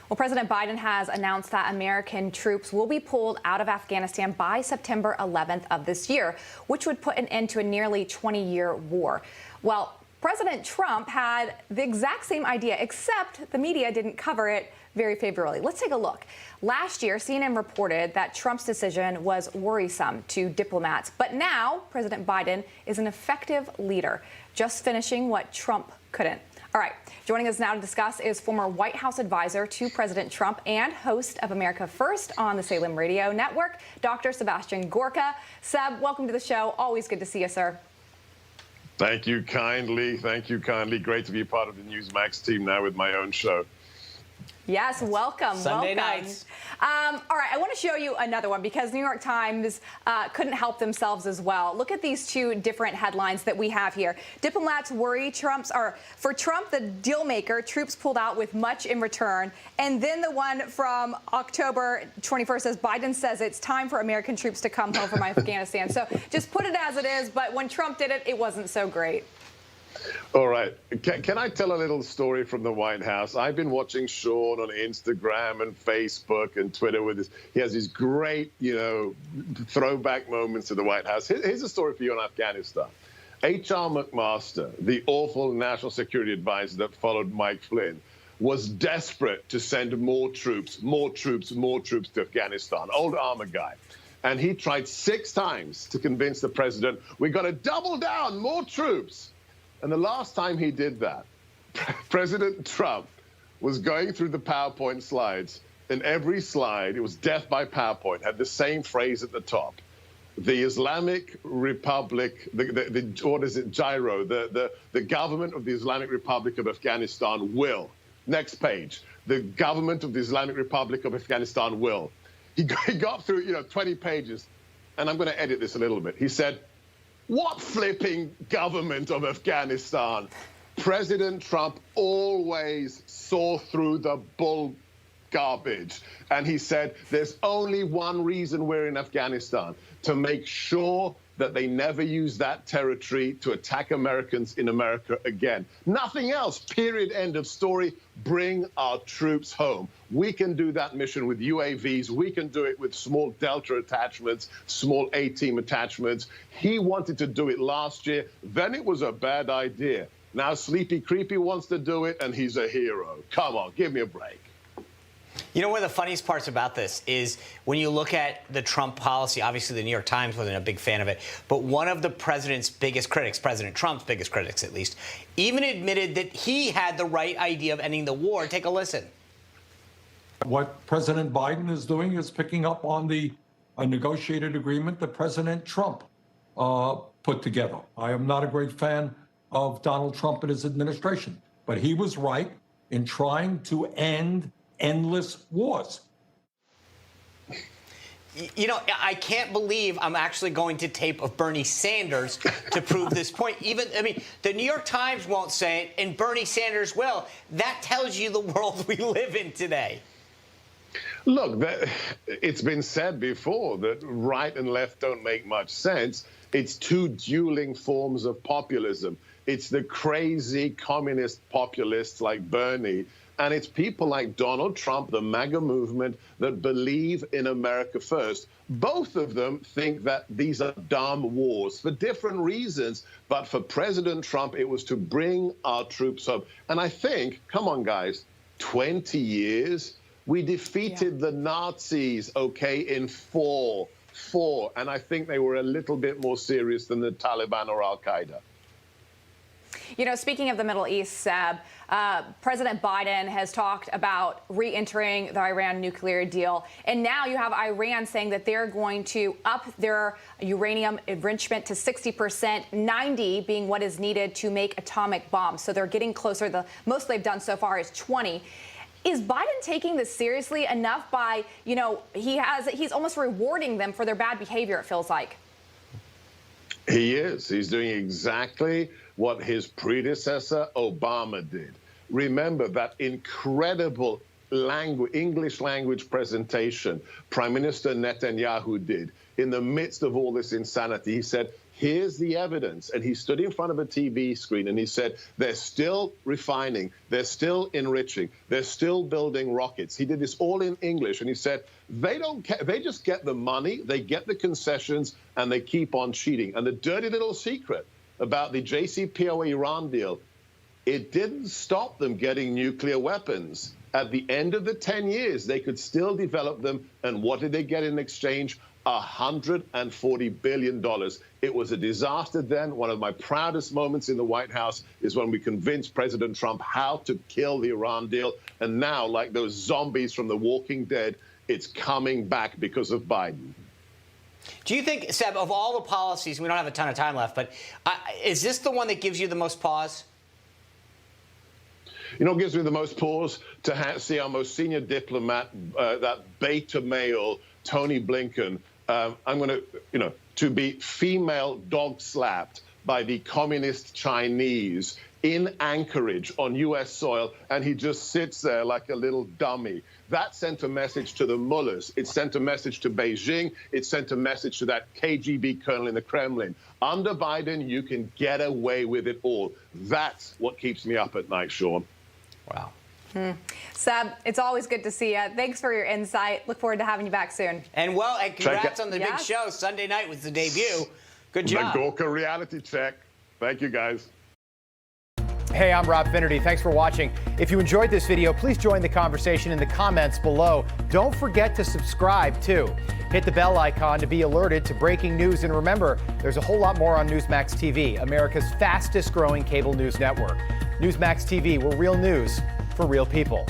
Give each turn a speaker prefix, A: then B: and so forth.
A: Well, President Biden has announced that American troops will be pulled out of Afghanistan by September 11th of this year, which would put an end to a nearly 20-year war. Well, President Trump had the exact same idea, except the media didn't cover it very favorably. Let's take a look. Last year, CNN reported that Trump's decision was worrisome to diplomats. But now, President Biden is an effective leader, just finishing what Trump couldn't. All right, joining us now to discuss is former White House advisor to President Trump and host of America First on the Salem Radio Network, Dr. Sebastian Gorka. Seb, welcome to the show. Always good to see you, sir.
B: Thank you kindly. Thank you kindly. Great to be a part of the Newsmax team now with my own show.
A: Yes, welcome.
C: Sunday
A: welcome.
C: nights.
A: All right, I want to show you another one because New York Times couldn't help themselves as well. Look at these two different headlines that we have here. Diplomats worry for Trump, the deal maker, troops pulled out with much in return. And then the one from October 21st says Biden says it's time for American troops to come home from Afghanistan. So just put it as it is. But when Trump did it, it wasn't so great.
B: All right. Can I tell a little story from the White House? I've been watching Sean on Instagram and Facebook and Twitter with this. He has these great, throwback moments to the White House. Here's a story for you on Afghanistan. H.R. McMaster, the awful national security advisor that followed Mike Flynn, was desperate to send more troops to Afghanistan. Old armor guy. And he tried 6 times to convince the president, we got to double down, more troops. And the last time he did that, President Trump was going through the PowerPoint slides, and every slide, it was death by PowerPoint, had the same phrase at the top. The Islamic Republic, what is it, GIRO, the government of the Islamic Republic of Afghanistan will. Next page, the government of the Islamic Republic of Afghanistan will. He got through, 20 pages, and I'm going to edit this a little bit. He said, what flipping government of Afghanistan? President Trump always saw through the bull garbage. And he said, there's only one reason we're in Afghanistan, to make sure that they never use that territory to attack Americans in America again. Nothing else, period, end of story. Bring our troops home. We can do that mission with UAVs. We can do it with small Delta attachments, small A-team attachments. He wanted to do it last year. Then it was a bad idea. Now Sleepy Creepy wants to do it, and he's a hero. Come on, give me a break.
C: You know, one of the funniest parts about this is when you look at the Trump policy, obviously the New York Times wasn't a big fan of it, but one of the president's biggest critics, President Trump's biggest critics at least, even admitted that he had the right idea of ending the war. Take a listen.
D: What President Biden is doing is picking up on a negotiated agreement that President Trump put together. I am not a great fan of Donald Trump and his administration, but he was right in trying to end endless wars.
C: You know, I can't believe I'm actually going to tape of Bernie Sanders to prove this point. The New York Times won't say it, and Bernie Sanders will. That tells you the world we live in today.
B: Look, it's been said before that right and left don't make much sense. It's two dueling forms of populism. It's the crazy communist populists like Bernie, and it's people like Donald Trump, the MAGA movement, that believe in America first. Both of them think that these are dumb wars for different reasons. But for President Trump, it was to bring our troops home. And I think, come on, guys, 20 years, we defeated the Nazis, okay, in four. And I think they were a little bit more serious than the Taliban or Al-Qaeda.
A: You know, speaking of the Middle East, Seb, President Biden has talked about re-entering the Iran nuclear deal. And now you have Iran saying that they're going to up their uranium enrichment to 60%, 90 being what is needed to make atomic bombs. So they're getting closer. The most they've done so far is 20. Is Biden taking this seriously enough by, he's almost rewarding them for their bad behavior, it feels like?
B: He is. He's doing exactly what his predecessor, Obama, did. Remember that incredible English language presentation Prime Minister Netanyahu did in the midst of all this insanity. He said, here's the evidence. And he stood in front of a TV screen and he said, they're still refining, they're still enriching, they're still building rockets. He did this all in English. And he said, they don't care. They just get the money, they get the concessions, and they keep on cheating. And the dirty little secret about the JCPOA Iran deal, it didn't stop them getting nuclear weapons. At the end of the 10 years, they could still develop them. And what did they get in exchange? $140 billion. It was a disaster then. One of my proudest moments in the White House is when we convinced President Trump how to kill the Iran deal. And now, like those zombies from The Walking Dead, it's coming back because of Biden.
C: Do you think, Seb, of all the policies, we don't have a ton of time left, but is this the one that gives you the most pause?
B: You know what gives me the most pause? To see our most senior diplomat, that beta male, Tony Blinken, I'm going to be female dog slapped by the communist Chinese in Anchorage on U.S. soil, and he just sits there like a little dummy. That sent a message to the mullahs. It sent a message to Beijing. It sent a message to that KGB colonel in the Kremlin. Under Biden, you can get away with it all. That's what keeps me up at night, Sean.
C: Wow.
A: Seb, it's always good to see you. Thanks for your insight. Look forward to having you back soon.
C: And congrats on the big show. Sunday night was the debut. Good job.
B: The Gorka reality check. Thank you, guys.
E: Hey, I'm Rob Finnerty. Thanks for watching. If you enjoyed this video, please join the conversation in the comments below. Don't forget to subscribe, too. Hit the bell icon to be alerted to breaking news. And remember, there's a whole lot more on Newsmax TV, America's fastest growing cable news network. Newsmax TV, we're real news for real people.